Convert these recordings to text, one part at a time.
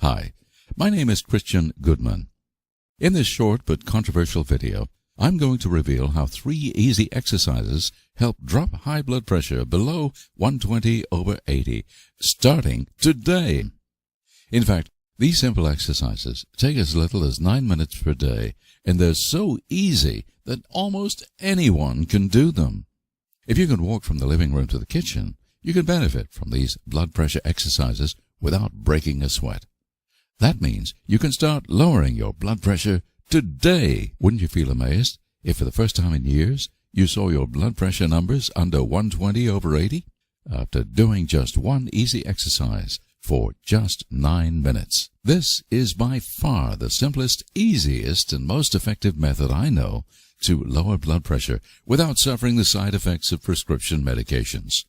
Hi, my name is Christian Goodman. In this short but controversial video, I'm going to reveal how 3 easy exercises help drop high blood pressure below 120/80, starting today. In fact, these simple exercises take as little as 9 minutes per day, and they're so easy that almost anyone can do them. If you can walk from the living room to the kitchen, you can benefit from these blood pressure exercises without breaking a sweat. That means you can start lowering your blood pressure today. Wouldn't you feel amazed if for the first time in years you saw your blood pressure numbers under 120/80 after doing just one easy exercise for just 9 minutes? This is by far the simplest, easiest, and most effective method I know to lower blood pressure without suffering the side effects of prescription medications.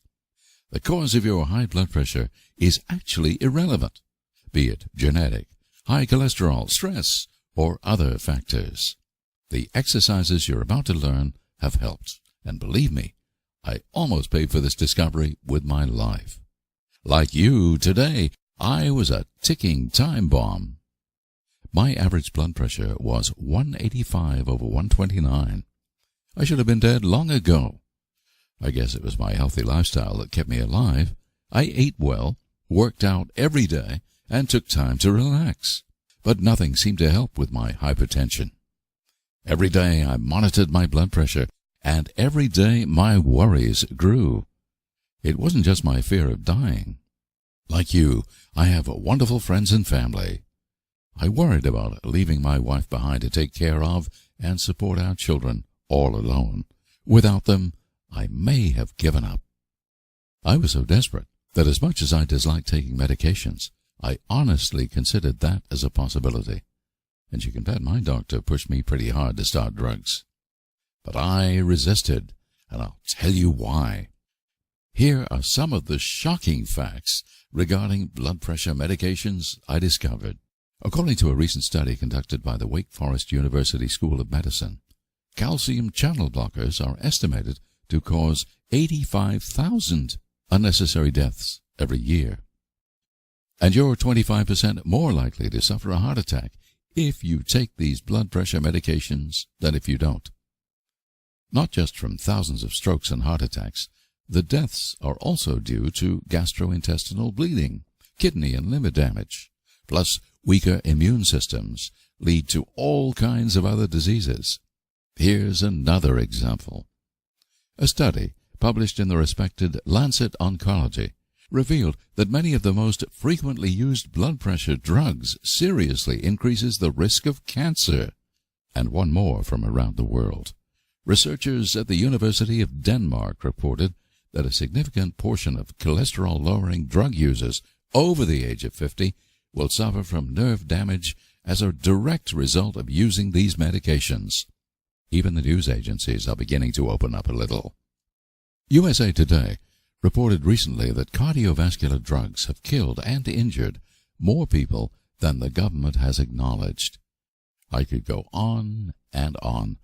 The cause of your high blood pressure is actually irrelevant, be it genetic, high cholesterol, stress, or other factors. The exercises you're about to learn have helped, and believe me, I almost paid for this discovery with my life. Like you today, I was a ticking time bomb. My average blood pressure was 185/129. I should have been dead long ago. I guess it was my healthy lifestyle that kept me alive. I ate well, worked out every day, and took time to relax. But nothing seemed to help with my hypertension. Every day I monitored my blood pressure, and every day my worries grew. It wasn't just my fear of dying. Like you, I have wonderful friends and family. I worried about leaving my wife behind to take care of and support our children all alone. Without them, I may have given up. I was so desperate that as much as I disliked taking medications, I honestly considered that as a possibility. And you can bet my doctor pushed me pretty hard to start drugs. But I resisted, and I'll tell you why. Here are some of the shocking facts regarding blood pressure medications I discovered. According to a recent study conducted by the Wake Forest University School of Medicine, calcium channel blockers are estimated to cause 85,000 unnecessary deaths every year. And you're 25% more likely to suffer a heart attack if you take these blood pressure medications than if you don't. Not just from thousands of strokes and heart attacks, the deaths are also due to gastrointestinal bleeding, kidney and liver damage, plus weaker immune systems lead to all kinds of other diseases. Here's another example. A study published in the respected Lancet Oncology revealed that many of the most frequently used blood pressure drugs seriously increases the risk of cancer. And one more from around the world. Researchers at the University of Denmark reported that a significant portion of cholesterol-lowering drug users over the age of 50 will suffer from nerve damage as a direct result of using these medications. Even the news agencies are beginning to open up a little. USA Today reported recently that cardiovascular drugs have killed and injured more people than the government has acknowledged. I could go on and on,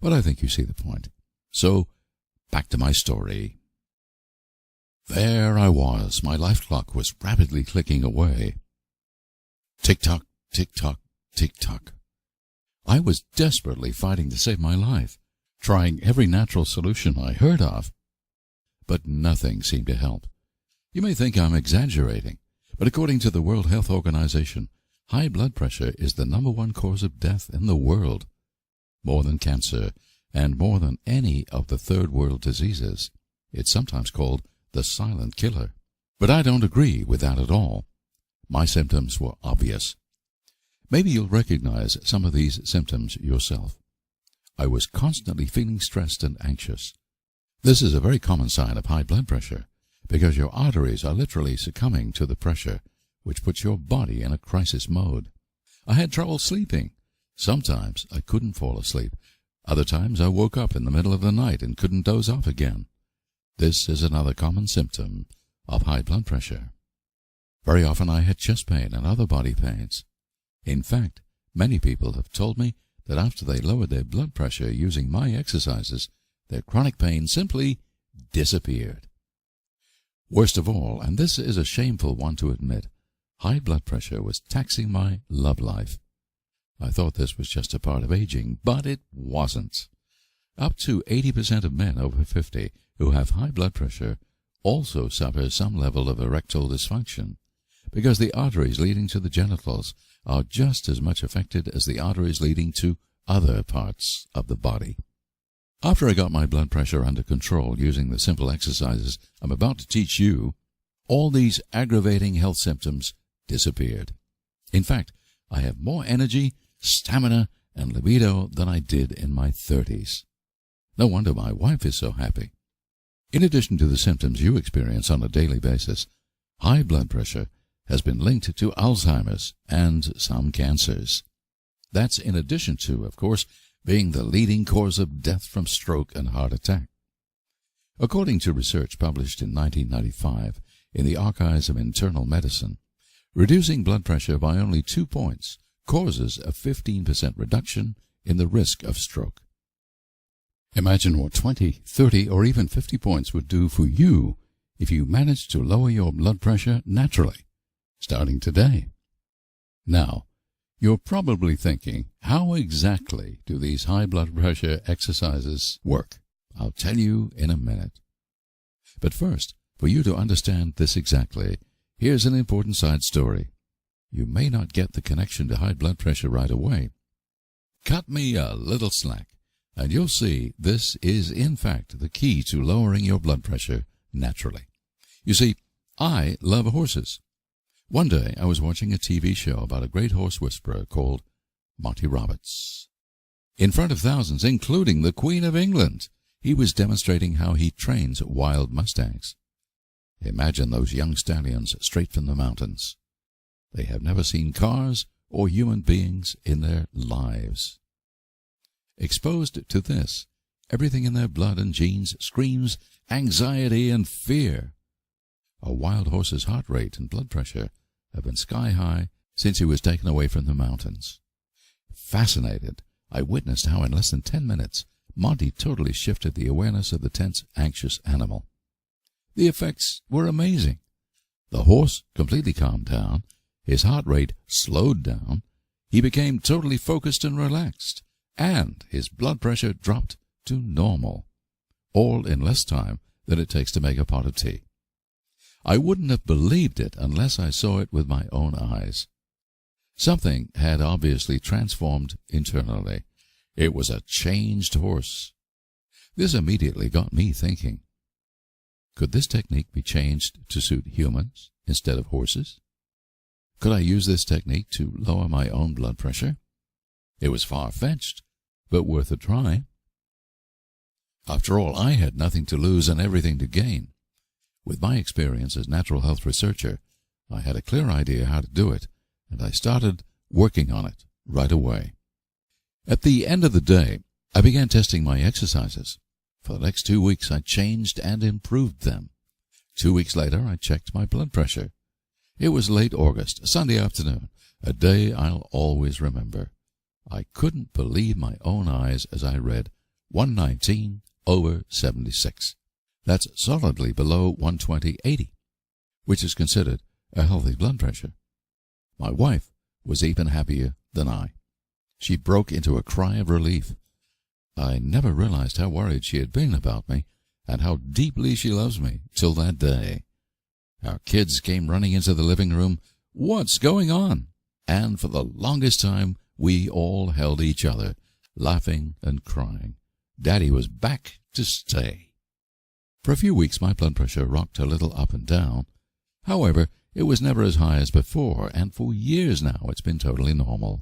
but I think you see the point. So, back to my story. There I was. My life clock was rapidly clicking away. Tick-tock, tick-tock, tick-tock. I was desperately fighting to save my life, trying every natural solution I heard of. But nothing seemed to help. You may think I'm exaggerating, but according to the World Health Organization, high blood pressure is the #1 cause of death in the world. More than cancer, and more than any of the third world diseases. It's sometimes called the silent killer. But I don't agree with that at all. My symptoms were obvious. Maybe you'll recognize some of these symptoms yourself. I was constantly feeling stressed and anxious. This is a very common sign of high blood pressure, because your arteries are literally succumbing to the pressure, which puts your body in a crisis mode. I had trouble sleeping. Sometimes I couldn't fall asleep. Other times I woke up in the middle of the night and couldn't doze off again. This is another common symptom of high blood pressure. Very often I had chest pain and other body pains. In fact, many people have told me that after they lowered their blood pressure using my exercises, their chronic pain simply disappeared. Worst of all, and this is a shameful one to admit, high blood pressure was taxing my love life. I thought this was just a part of aging, but it wasn't. Up to 80% of men over 50 who have high blood pressure also suffer some level of erectile dysfunction, because the arteries leading to the genitals are just as much affected as the arteries leading to other parts of the body. After I got my blood pressure under control using the simple exercises I'm about to teach you, all these aggravating health symptoms disappeared. In fact, I have more energy, stamina, and libido than I did in my 30s. No wonder my wife is so happy. In addition to the symptoms you experience on a daily basis, high blood pressure has been linked to Alzheimer's and some cancers. That's in addition to, of course, being the leading cause of death from stroke and heart attack. According to research published in 1995 in the Archives of Internal Medicine, reducing blood pressure by only 2 points causes a 15% reduction in the risk of stroke. Imagine what 20, 30, or even 50 points would do for you if you managed to lower your blood pressure naturally, starting today. Now, you're probably thinking, how exactly do these high blood pressure exercises work? I'll tell you in a minute. But first, for you to understand this exactly, here's an important side story. You may not get the connection to high blood pressure right away. Cut me a little slack, and you'll see this is in fact the key to lowering your blood pressure naturally. You see, I love horses. One day I was watching a TV show about a great horse whisperer called Monty Roberts. In front of thousands, including the Queen of England, he was demonstrating how he trains wild mustangs. Imagine those young stallions straight from the mountains. They have never seen cars or human beings in their lives. Exposed to this, everything in their blood and genes screams anxiety and fear. A wild horse's heart rate and blood pressure have been sky high since he was taken away from the mountains. Fascinated, I witnessed how in less than 10 minutes, Monty totally shifted the awareness of the tense, anxious animal. The effects were amazing. The horse completely calmed down, his heart rate slowed down, he became totally focused and relaxed, and his blood pressure dropped to normal, all in less time than it takes to make a pot of tea. I wouldn't have believed it unless I saw it with my own eyes. Something had obviously transformed internally. It was a changed horse. This immediately got me thinking. Could this technique be changed to suit humans instead of horses? Could I use this technique to lower my own blood pressure? It was far-fetched, but worth a try. After all, I had nothing to lose and everything to gain. With my experience as natural health researcher, I had a clear idea how to do it, and I started working on it right away. At the end of the day, I began testing my exercises. For the next 2 weeks, I changed and improved them. 2 weeks later, I checked my blood pressure. It was late August, a Sunday afternoon, a day I'll always remember. I couldn't believe my own eyes as I read 119/76. That's solidly below 120/80, which is considered a healthy blood pressure. My wife was even happier than I. She broke into a cry of relief. I never realized how worried she had been about me and how deeply she loves me till that day. Our kids came running into the living room. "What's going on?" And for the longest time, we all held each other, laughing and crying. Daddy was back to stay. For a few weeks, my blood pressure rocked a little up and down. However, it was never as high as before, and for years now it's been totally normal.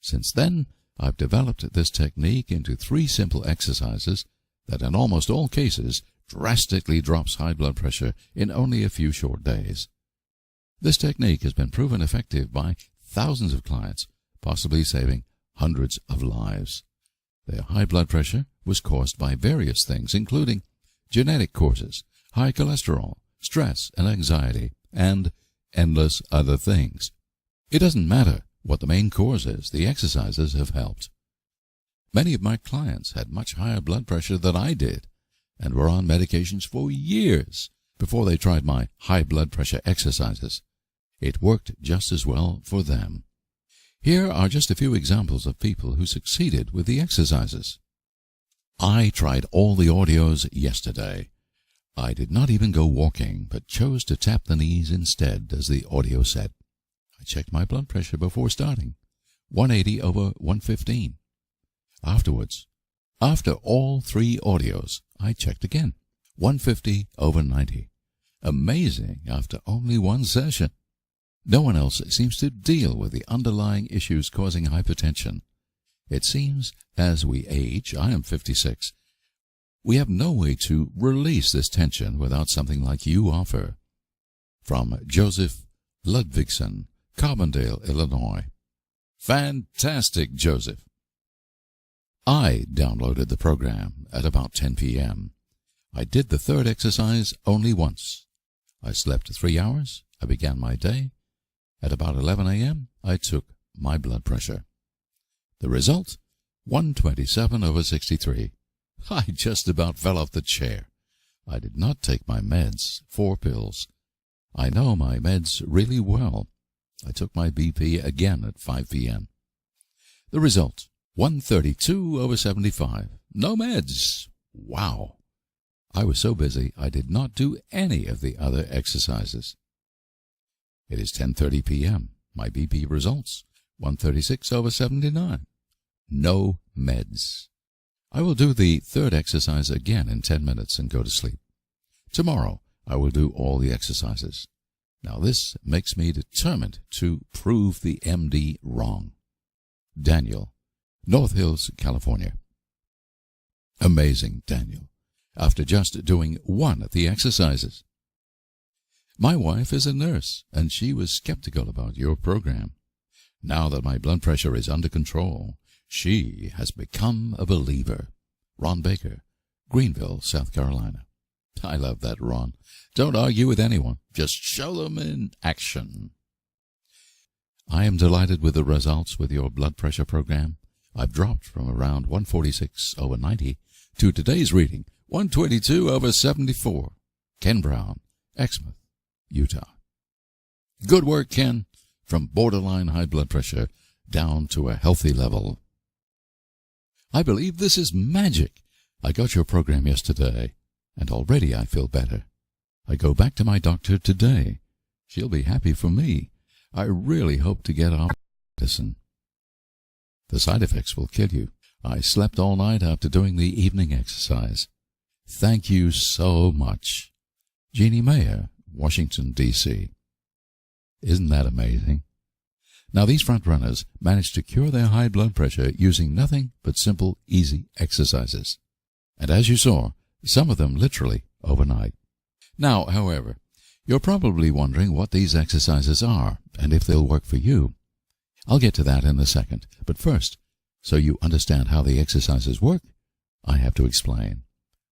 Since then, I've developed this technique into 3 simple exercises that in almost all cases drastically drops high blood pressure in only a few short days. This technique has been proven effective by thousands of clients, possibly saving hundreds of lives. Their high blood pressure was caused by various things, including genetic causes, high cholesterol, stress and anxiety, and endless other things. It doesn't matter what the main cause is, the exercises have helped. Many of my clients had much higher blood pressure than I did and were on medications for years before they tried my high blood pressure exercises. it worked just as well for them. Here are just a few examples of people who succeeded with the exercises. I tried all the audios yesterday. I did not even go walking, but chose to tap the knees instead, as the audio said. I checked my blood pressure before starting, 180/115. Afterwards, after all 3 audios, I checked again, 150/90. Amazing after only 1 session. No one else seems to deal with the underlying issues causing hypertension. It seems as we age, I am 56, we have no way to release this tension without something like you offer. From Joseph Ludvigson, Carbondale, Illinois. Fantastic, Joseph. I downloaded the program at about 10 p.m. I did the 3rd exercise only once. I slept 3 hours. I began my day. At about 11 a.m., I took my blood pressure. The result? 127/63. I just about fell off the chair. I did not take my meds, 4 pills. I know my meds really well. I took my BP again at 5 p.m. The result? 132/75. No meds. Wow. I was so busy I did not do any of the other exercises. It is 10:30 p.m. My BP results, 136/79. No meds. I will do the 3rd exercise again in 10 minutes and go to sleep. Tomorrow I will do all the exercises. Now this makes me determined to prove the MD wrong. Daniel, North Hills, California. Amazing, Daniel, after just doing 1 of the exercises. My wife is a nurse, and she was skeptical about your program. Now that my blood pressure is under control, she has become a believer. Ron Baker, Greenville, South Carolina. I love that, Ron. Don't argue with anyone. Just show them in action. I am delighted with the results with your blood pressure program. I've dropped from around 146/90 to today's reading, 122/74. Ken Brown, Exmouth, Utah. Good work, Ken. From borderline high blood pressure down to a healthy level. I believe this is magic. I got your program yesterday, and already I feel better. I go back to my doctor today. She'll be happy for me. I really hope to get off medicine. The side effects will kill you. I slept all night after doing the evening exercise. Thank you so much. Jeannie Mayer, Washington, D.C. Isn't that amazing? Now these front runners managed to cure their high blood pressure using nothing but simple, easy exercises. And as you saw, some of them literally overnight. Now, however, you're probably wondering what these exercises are and if they'll work for you. I'll get to that in a second, but first, so you understand how the exercises work, I have to explain.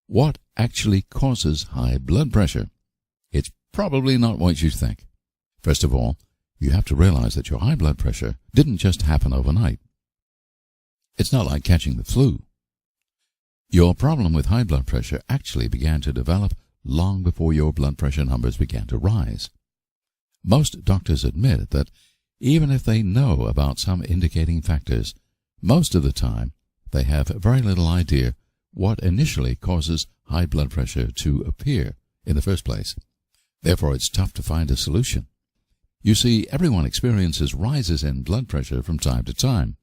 What actually causes high blood pressure? It's probably not what you think. First of all, you have to realize that your high blood pressure didn't just happen overnight. It's not like catching the flu. Your problem with high blood pressure actually began to develop long before your blood pressure numbers began to rise. Most doctors admit that even if they know about some indicating factors, most of the time they have very little idea what initially causes high blood pressure to appear in the first place. Therefore, it's tough to find a solution. You see, everyone experiences rises in blood pressure from time to time.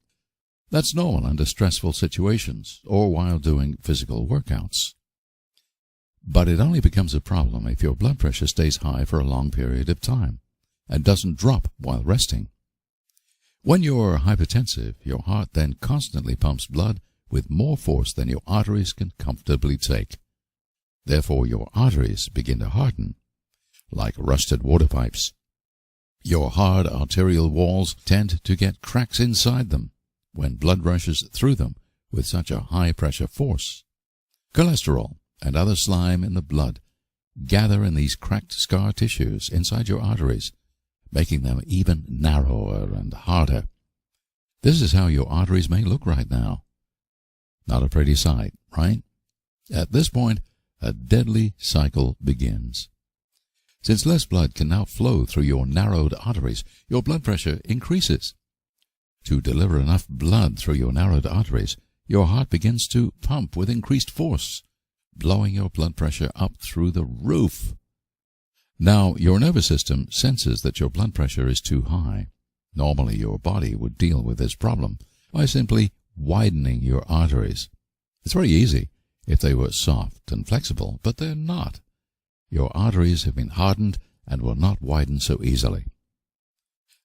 That's normal under stressful situations or while doing physical workouts. But it only becomes a problem if your blood pressure stays high for a long period of time and doesn't drop while resting. When you're hypertensive, your heart then constantly pumps blood with more force than your arteries can comfortably take. Therefore, your arteries begin to harden, like rusted water pipes. Your hard arterial walls tend to get cracks inside them when blood rushes through them with such a high-pressure force. Cholesterol and other slime in the blood gather in these cracked scar tissues inside your arteries, making them even narrower and harder. This is how your arteries may look right now. Not a pretty sight, right? At this point, a deadly cycle begins. Since less blood can now flow through your narrowed arteries, your blood pressure increases. To deliver enough blood through your narrowed arteries, your heart begins to pump with increased force, blowing your blood pressure up through the roof. Now, your nervous system senses that your blood pressure is too high. Normally, your body would deal with this problem by simply widening your arteries. It's very easy if they were soft and flexible, but they're not. Your arteries have been hardened and will not widen so easily.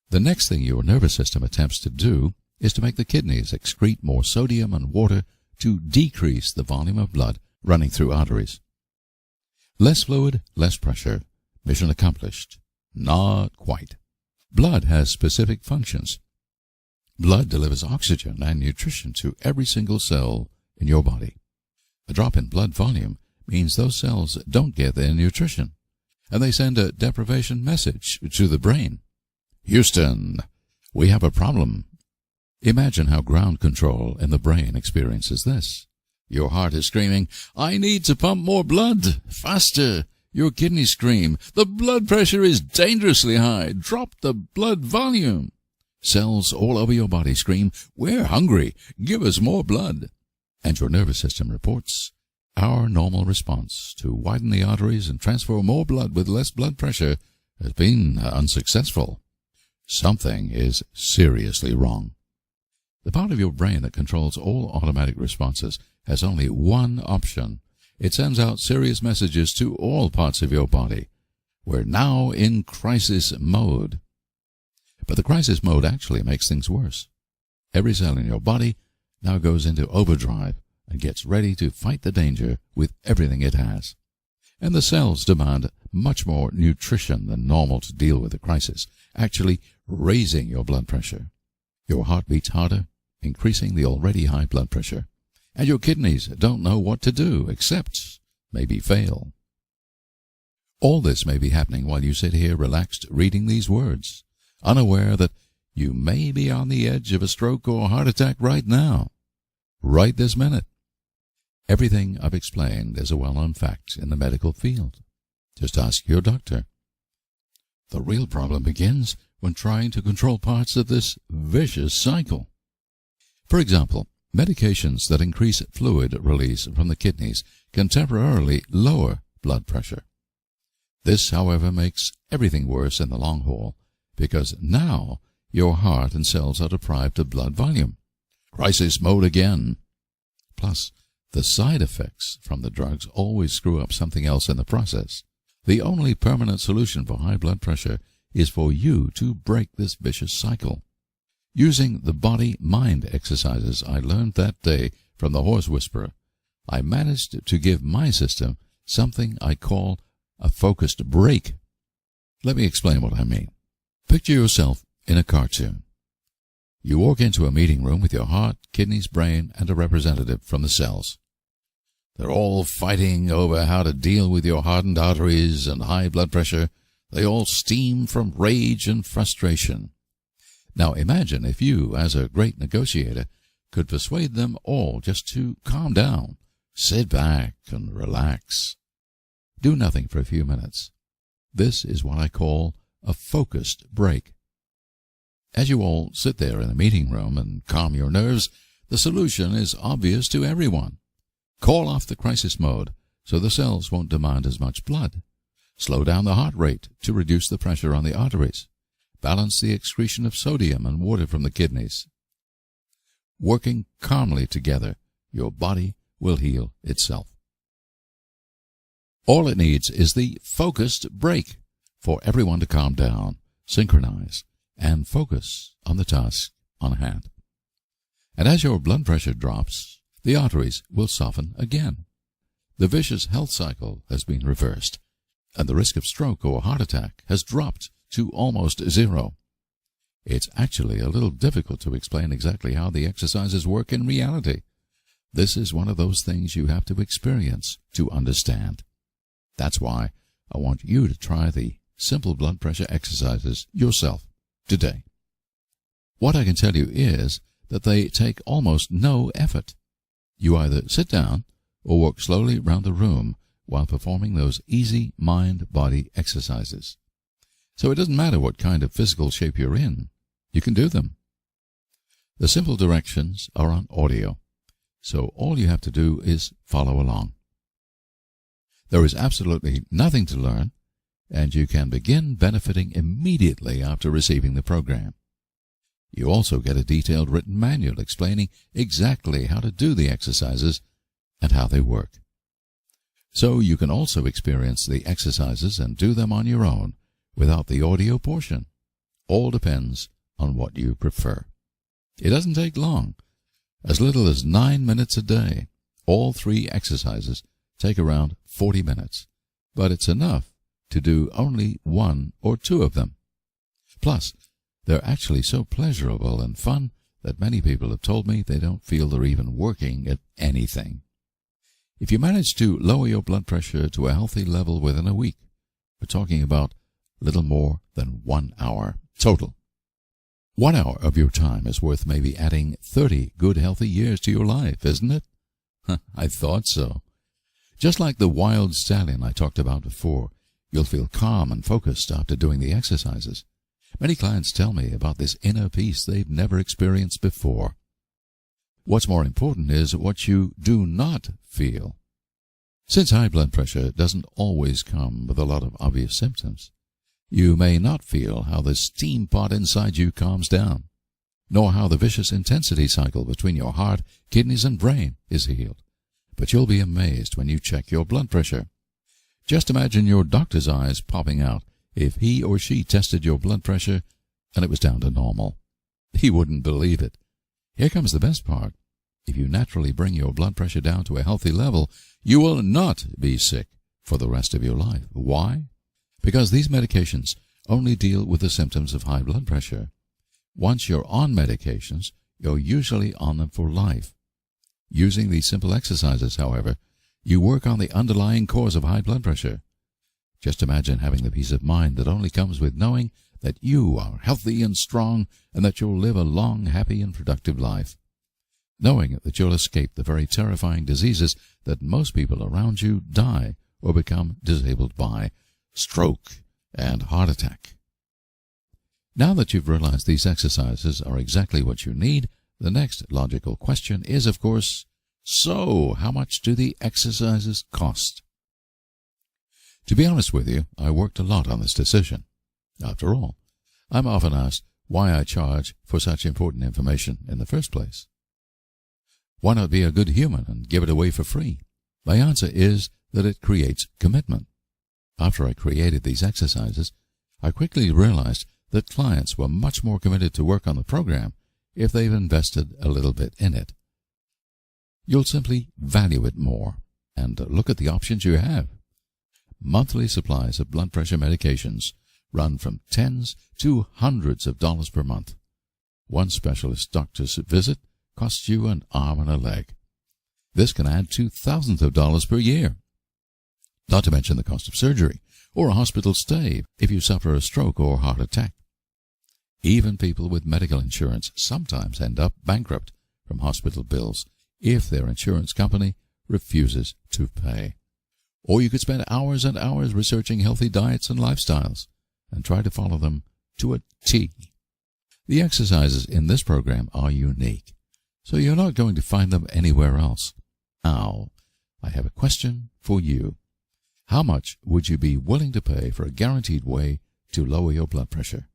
The next thing your nervous system attempts to do is to make the kidneys excrete more sodium and water to decrease the volume of blood running through arteries. Less fluid, less pressure. Mission accomplished. Not quite. Blood has specific functions. Blood delivers oxygen and nutrition to every single cell in your body. A drop in blood volume means those cells don't get their nutrition, and they send a deprivation message to the brain. Houston, we have a problem. Imagine how ground control in the brain experiences this. Your heart is screaming, I need to pump more blood, faster. Your kidneys scream, the blood pressure is dangerously high, drop the blood volume. Cells all over your body scream, we're hungry, give us more blood. And your nervous system reports, our normal response to widen the arteries and transfer more blood with less blood pressure has been unsuccessful. Something is seriously wrong. The part of your brain that controls all automatic responses has only one option. It sends out serious messages to all parts of your body. We're now in crisis mode. But the crisis mode actually makes things worse. Every cell in your body now goes into overdrive and gets ready to fight the danger with everything it has. And the cells demand much more nutrition than normal to deal with the crisis, actually raising your blood pressure. Your heart beats harder, increasing the already high blood pressure. And your kidneys don't know what to do except maybe fail. All this may be happening while you sit here relaxed reading these words, unaware that you may be on the edge of a stroke or heart attack right now, right this minute. Everything I've explained is a well-known fact in the medical field. Just ask your doctor. The real problem begins when trying to control parts of this vicious cycle. For example, medications that increase fluid release from the kidneys can temporarily lower blood pressure. This, however, makes everything worse in the long haul, because now your heart and cells are deprived of blood volume. Crisis mode again. Plus, the side effects from the drugs always screw up something else in the process. The only permanent solution for high blood pressure is for you to break this vicious cycle. Using the body-mind exercises I learned that day from the horse whisperer, I managed to give my system something I call a focused break. Let me explain what I mean. Picture yourself in a cartoon. You walk into a meeting room with your heart, kidneys, brain, and a representative from the cells. They're all fighting over how to deal with your hardened arteries and high blood pressure. They all steam from rage and frustration. Now imagine if you, as a great negotiator, could persuade them all just to calm down, sit back, and relax. Do nothing for a few minutes. This is what I call a focused break. As you all sit there in the meeting room and calm your nerves, the solution is obvious to everyone. Call off the crisis mode so the cells won't demand as much blood. Slow down the heart rate to reduce the pressure on the arteries. Balance the excretion of sodium and water from the kidneys. Working calmly together, your body will heal itself. All it needs is the focused break for everyone to calm down, synchronize, and focus on the task on hand. And as your blood pressure drops, the arteries will soften again. The vicious health cycle has been reversed, and the risk of stroke or heart attack has dropped to almost zero. It's actually a little difficult to explain exactly how the exercises work in reality. This is one of those things you have to experience to understand. That's why I want you to try the simple blood pressure exercises yourself today. What I can tell you is that they take almost no effort. You either sit down or walk slowly round the room while performing those easy mind-body exercises. So it doesn't matter what kind of physical shape you're in, you can do them. The simple directions are on audio, so all you have to do is follow along. There is absolutely nothing to learn, and you can begin benefiting immediately after receiving the program. You also get a detailed written manual explaining exactly how to do the exercises and how they work. So you can also experience the exercises and do them on your own without the audio portion. All depends on what you prefer. It doesn't take long. As little as 9 minutes a day. All 3 exercises take around 40 minutes, but it's enough to do only 1 or 2 of them. Plus, they're actually so pleasurable and fun that many people have told me they don't feel they're even working at anything. If you manage to lower your blood pressure to a healthy level within a week, we're talking about little more than 1 hour total. 1 hour of your time is worth maybe adding 30 good healthy years to your life, isn't it? I thought so. Just like the wild stallion I talked about before, you'll feel calm and focused after doing the exercises. Many clients tell me about this inner peace they've never experienced before. What's more important is what you do not feel. Since high blood pressure doesn't always come with a lot of obvious symptoms, you may not feel how the steam pot inside you calms down, nor how the vicious intensity cycle between your heart, kidneys, and brain is healed. But you'll be amazed when you check your blood pressure. Just imagine your doctor's eyes popping out if he or she tested your blood pressure and it was down to normal. He wouldn't believe it. Here comes the best part. If you naturally bring your blood pressure down to a healthy level, you will not be sick for the rest of your life. Why? Because these medications only deal with the symptoms of high blood pressure. Once you're on medications, you're usually on them for life. Using these simple exercises, however, you work on the underlying cause of high blood pressure. Just imagine having the peace of mind that only comes with knowing that you are healthy and strong and that you'll live a long, happy, and productive life. Knowing that you'll escape the very terrifying diseases that most people around you die or become disabled by: stroke and heart attack. Now that you've realized these exercises are exactly what you need, the next logical question is, of course, so how much do the exercises cost? To be honest with you, I worked a lot on this decision. After all, I'm often asked why I charge for such important information in the first place. Why not be a good human and give it away for free? My answer is that it creates commitment. After I created these exercises, I quickly realized that clients were much more committed to work on the program if they've invested a little bit in it. You'll simply value it more and look at the options you have. Monthly supplies of blood pressure medications run from tens to hundreds of dollars per month. One specialist doctor's visit costs you an arm and a leg. This can add to thousands of dollars per year. Not to mention the cost of surgery or a hospital stay if you suffer a stroke or heart attack. Even people with medical insurance sometimes end up bankrupt from hospital bills if their insurance company refuses to pay. Or you could spend hours and hours researching healthy diets and lifestyles and try to follow them to a T. The exercises in this program are unique, so you're not going to find them anywhere else. Now, I have a question for you. How much would you be willing to pay for a guaranteed way to lower your blood pressure?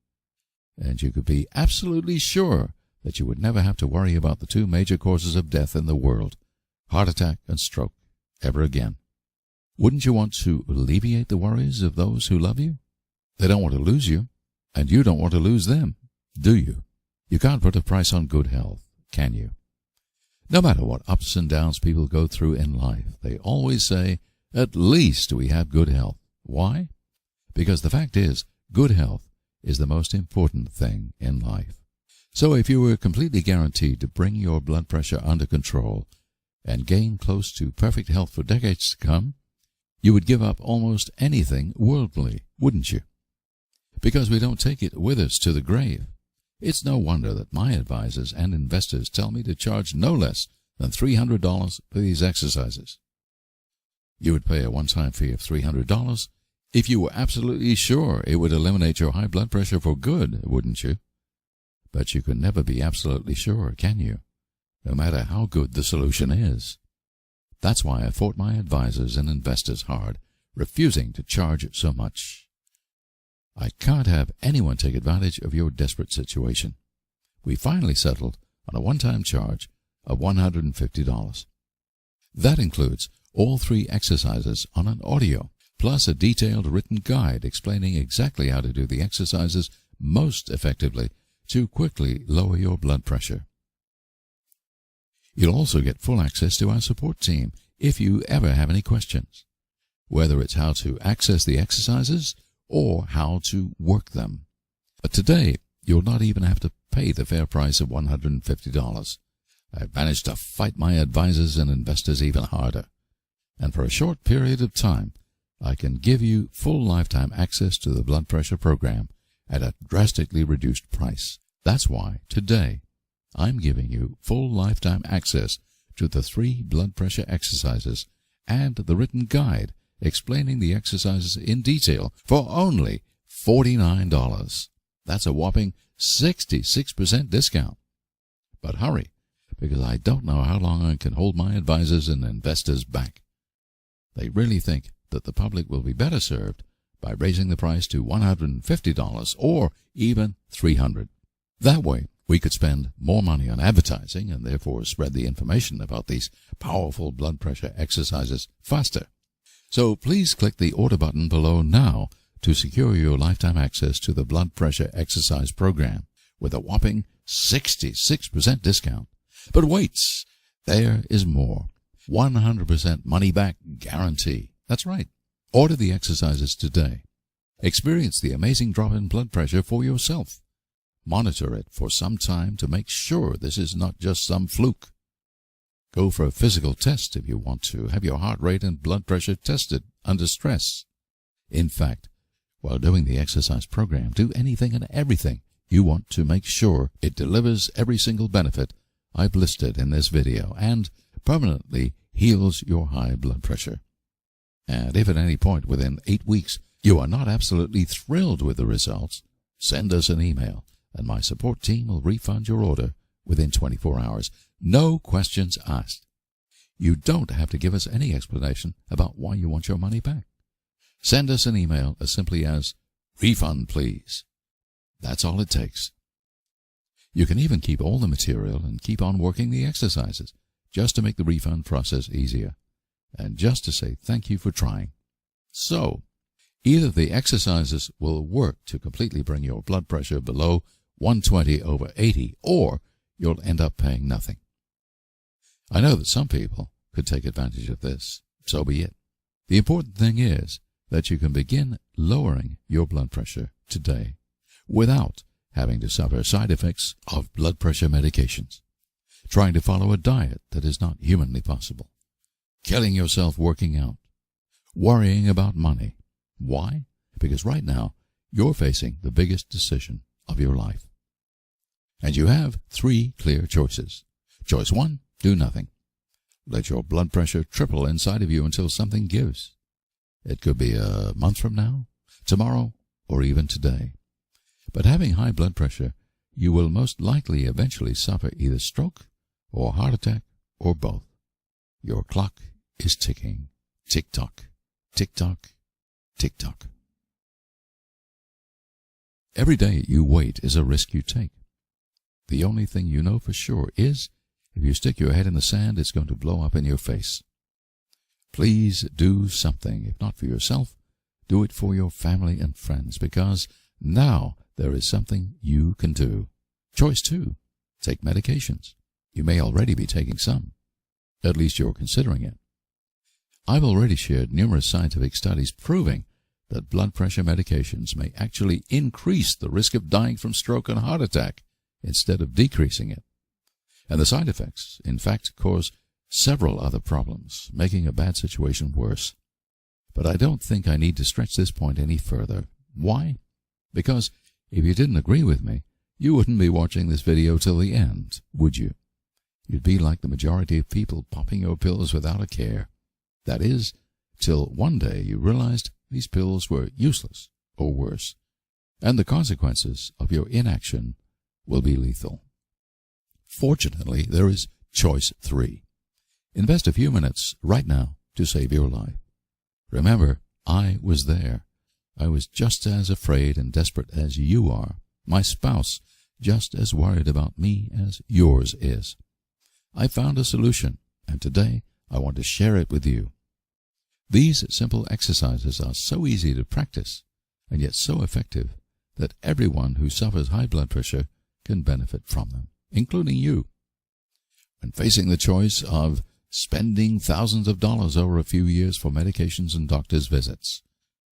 And you could be absolutely sure that you would never have to worry about the 2 major causes of death in the world, heart attack and stroke, ever again. Wouldn't you want to alleviate the worries of those who love you? They don't want to lose you, and you don't want to lose them, do you? You can't put a price on good health, can you? No matter what ups and downs people go through in life, they always say, at least we have good health. Why? Because the fact is, good health is the most important thing in life. So if you were completely guaranteed to bring your blood pressure under control and gain close to perfect health for decades to come, you would give up almost anything worldly, wouldn't you? Because we don't take it with us to the grave. It's no wonder that my advisors and investors tell me to charge no less than $300 for these exercises. You would pay a one-time fee of $300 if you were absolutely sure it would eliminate your high blood pressure for good, wouldn't you? But you can never be absolutely sure, can you? No matter how good the solution is. That's why I fought my advisors and investors hard, refusing to charge so much. I can't have anyone take advantage of your desperate situation. We finally settled on a one-time charge of $150. That includes all 3 exercises on an audio, plus a detailed written guide explaining exactly how to do the exercises most effectively to quickly lower your blood pressure. You'll also get full access to our support team if you ever have any questions, whether it's how to access the exercises or how to work them. But today, you'll not even have to pay the fair price of $150. I've managed to fight my advisors and investors even harder. And for a short period of time, I can give you full lifetime access to the blood pressure program at a drastically reduced price. That's why, today, I'm giving you full lifetime access to the 3 blood pressure exercises and the written guide explaining the exercises in detail for only $49. That's a whopping 66% discount. But hurry, because I don't know how long I can hold my advisors and investors back. They really think that the public will be better served by raising the price to $150 or even $300. That way, we could spend more money on advertising and therefore spread the information about these powerful blood pressure exercises faster. So please click the order button below now to secure your lifetime access to the blood pressure exercise program with a whopping 66% discount. But wait, there is more. 100% money back guarantee. That's right. Order the exercises today. Experience the amazing drop in blood pressure for yourself. Monitor it for some time to make sure this is not just some fluke. Go for a physical test if you want to. Have your heart rate and blood pressure tested under stress. In fact, while doing the exercise program, do anything and everything you want to make sure it delivers every single benefit I've listed in this video and permanently heals your high blood pressure. And if at any point within 8 weeks you are not absolutely thrilled with the results, send us an email and my support team will refund your order within 24 hours. No questions asked. You don't have to give us any explanation about why you want your money back. Send us an email as simply as, "Refund, please." That's all it takes. You can even keep all the material and keep on working the exercises, just to make the refund process easier, and just to say thank you for trying. So, either the exercises will work to completely bring your blood pressure below 120/80, or you'll end up paying nothing. I know that some people could take advantage of this. So be it. The important thing is that you can begin lowering your blood pressure today without having to suffer side effects of blood pressure medications, trying to follow a diet that is not humanly possible, killing yourself working out, worrying about money. Why? Because right now you're facing the biggest decision of your life. And you have 3 clear choices. Choice 1, do nothing. Let your blood pressure triple inside of you until something gives. It could be a month from now, tomorrow, or even today. But having high blood pressure, you will most likely eventually suffer either stroke or heart attack or both. Your clock is ticking. Tick-tock, tick-tock, tick-tock. Every day you wait is a risk you take. The only thing you know for sure is if you stick your head in the sand, it's going to blow up in your face. Please do something. If not for yourself, do it for your family and friends, because now there is something you can do. Choice 2, take medications. You may already be taking some. At least you're considering it. I've already shared numerous scientific studies proving that blood pressure medications may actually increase the risk of dying from stroke and heart attack instead of decreasing it. And the side effects, in fact, cause several other problems, making a bad situation worse. But I don't think I need to stretch this point any further. Why? Because if you didn't agree with me, you wouldn't be watching this video till the end, would you? You'd be like the majority of people popping your pills without a care. That is, till one day you realized these pills were useless or worse, and the consequences of your inaction will be lethal. Fortunately, there is choice 3. Invest a few minutes right now to save your life. Remember, I was there. I was just as afraid and desperate as you are. My spouse just as worried about me as yours is. I found a solution, and today I want to share it with you. These simple exercises are so easy to practice, and yet so effective, that everyone who suffers high blood pressure can benefit from them, including you. When facing the choice of spending thousands of dollars over a few years for medications and doctor's visits,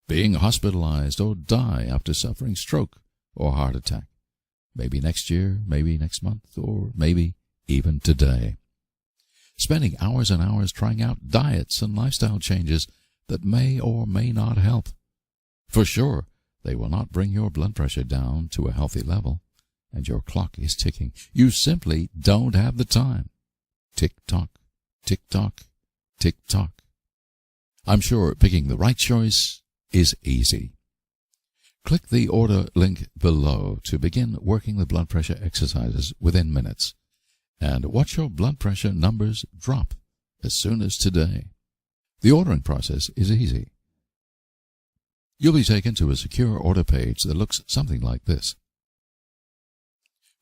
being hospitalized or die after suffering stroke or heart attack, maybe next year, maybe next month, or maybe even today, spending hours and hours trying out diets and lifestyle changes that may or may not help. For sure, they will not bring your blood pressure down to a healthy level, and your clock is ticking. You simply don't have the time. Tick-tock, tick-tock, tick-tock. I'm sure picking the right choice is easy. Click the order link below to begin working the blood pressure exercises within minutes, and watch your blood pressure numbers drop as soon as today. The ordering process is easy. You'll be taken to a secure order page that looks something like this.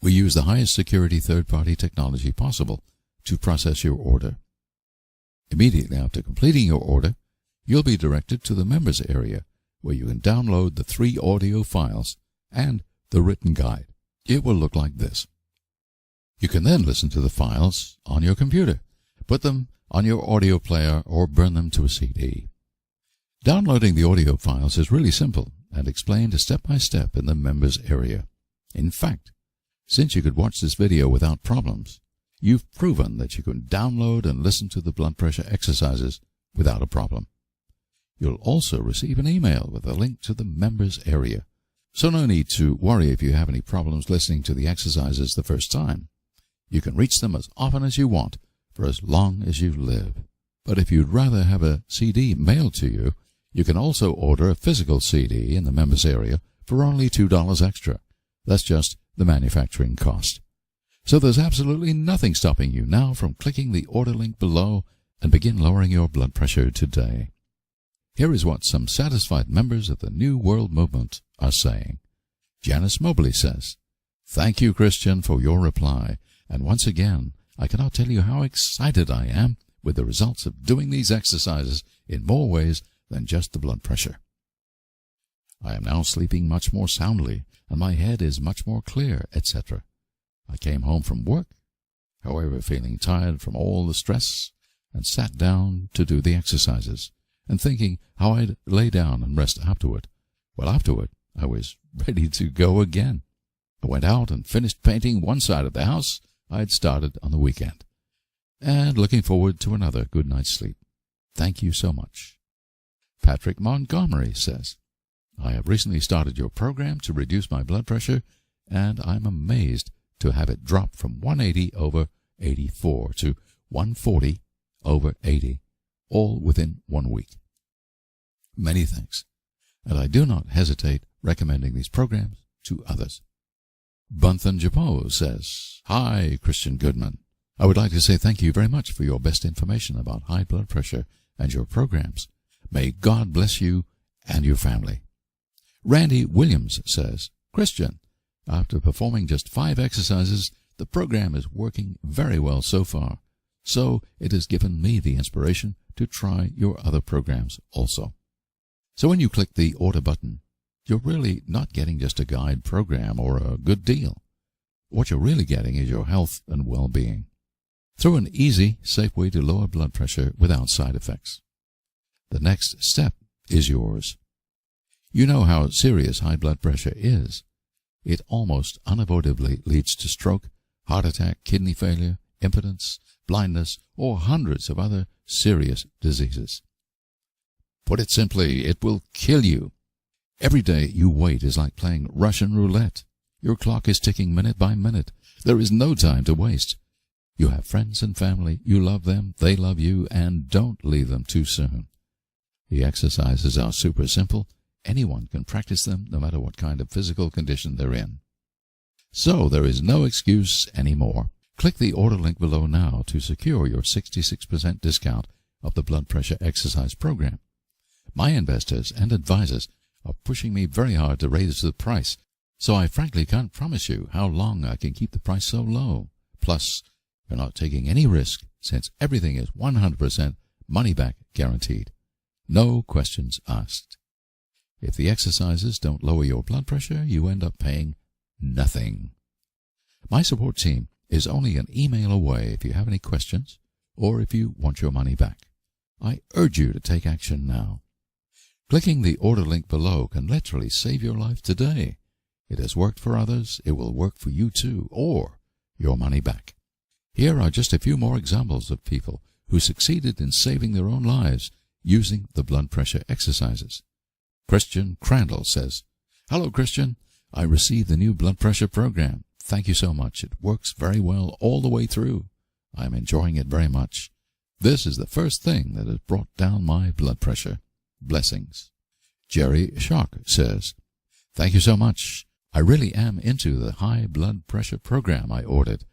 We use the highest security third-party technology possible to process your order. Immediately after completing your order, you'll be directed to the members area, where you can download the 3 audio files and the written guide. It will look like this. You can then listen to the files on your computer, put them on your audio player, or burn them to a CD. Downloading the audio files is really simple and explained step by step in the members area. In fact, since you could watch this video without problems, you've proven that you can download and listen to the blood pressure exercises without a problem. You'll also receive an email with a link to the members area, so no need to worry if you have any problems listening to the exercises the first time. You can reach them as often as you want for as long as you live. But if you'd rather have a CD mailed to you, you can also order a physical CD in the members area for only $2 extra. That's just the manufacturing cost. So there's absolutely nothing stopping you now from clicking the order link below and begin lowering your blood pressure today. Here is what some satisfied members of the New World Movement are saying. Janice Mobley says, "Thank you, Christian, for your reply. And once again, I cannot tell you how excited I am with the results of doing these exercises in more ways than just the blood pressure. I am now sleeping much more soundly, and my head is much more clear, etc. I came home from work, however, feeling tired from all the stress, and sat down to do the exercises, and thinking how I'd lay down and rest afterward. Well, afterward, I was ready to go again. I went out and finished painting one side of the house I had started on the weekend, and looking forward to another good night's sleep. Thank you so much." Patrick Montgomery says, "I have recently started your program to reduce my blood pressure, and I'm amazed to have it drop from 180 over 84 to 140 over 80, all within 1 week. Many thanks, and I do not hesitate recommending these programs to others." Bunthan Japo says, "Hi, Christian Goodman. I would like to say thank you very much for your best information about high blood pressure and your programs. May God bless you and your family." Randy Williams says, "Christian, after performing just 5 exercises, the program is working very well so far, so it has given me the inspiration to try your other programs also." So when you click the order button, you're really not getting just a guide program or a good deal. What you're really getting is your health and well-being, through an easy, safe way to lower blood pressure without side effects. The next step is yours. You know how serious high blood pressure is. It almost unavoidably leads to stroke, heart attack, kidney failure, impotence, blindness, or hundreds of other serious diseases. Put it simply, it will kill you. Every day you wait is like playing Russian roulette. Your clock is ticking minute by minute. There is no time to waste. You have friends and family. You love them. They love you. And don't leave them too soon. The exercises are super simple. Anyone can practice them no matter what kind of physical condition they're in. So there is no excuse anymore. Click the order link below now to secure your 66% discount of the blood pressure exercise program. My investors and advisors are pushing me very hard to raise the price, so I frankly can't promise you how long I can keep the price so low. Plus, you're not taking any risk since everything is 100% money-back guaranteed. No questions asked. If the exercises don't lower your blood pressure, you end up paying nothing. My support team is only an email away if you have any questions or if you want your money back. I urge you to take action now. Clicking the order link below can literally save your life today. It has worked for others, it will work for you too, or your money back. Here are just a few more examples of people who succeeded in saving their own lives using the blood pressure exercises. Christian Crandall says, "Hello, Christian. I received the new blood pressure program. Thank you so much. It works very well all the way through. I am enjoying it very much. This is the first thing that has brought down my blood pressure. Blessings." Jerry Shock says, "Thank you so much. I really am into the high blood pressure program I ordered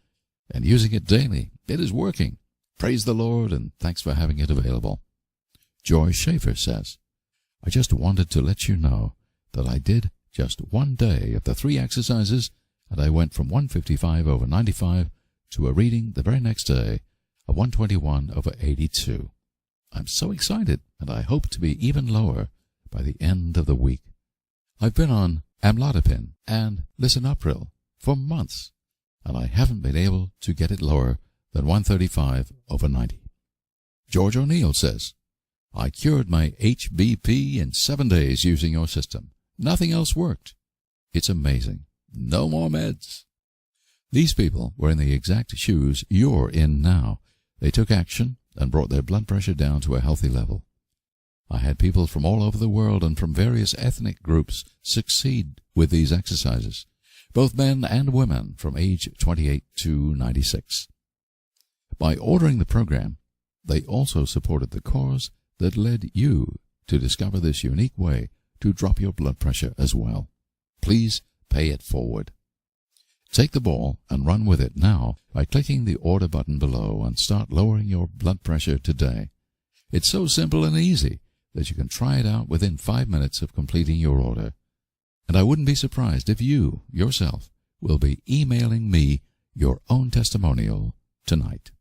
and using it daily. It is working. Praise the Lord and thanks for having it available." Joy Schaefer says, "I just wanted to let you know that I did just one day of the 3 exercises and I went from 155/95 to a reading the very next day of 121/82. I'm so excited and I hope to be even lower by the end of the week. I've been on amlodipine and lisinopril for months and I haven't been able to get it lower than 135/90. George O'Neill says, "I cured my HBP in 7 days using your system. Nothing else worked. It's amazing. No more meds." These people were in the exact shoes you're in now. They took action and brought their blood pressure down to a healthy level. I had people from all over the world and from various ethnic groups succeed with these exercises, both men and women from age 28 to 96. By ordering the program, they also supported the cause that led you to discover this unique way to drop your blood pressure as well. Please pay it forward. Take the ball and run with it now by clicking the order button below and start lowering your blood pressure today. It's so simple and easy that you can try it out within 5 minutes of completing your order. And I wouldn't be surprised if you, yourself, will be emailing me your own testimonial tonight.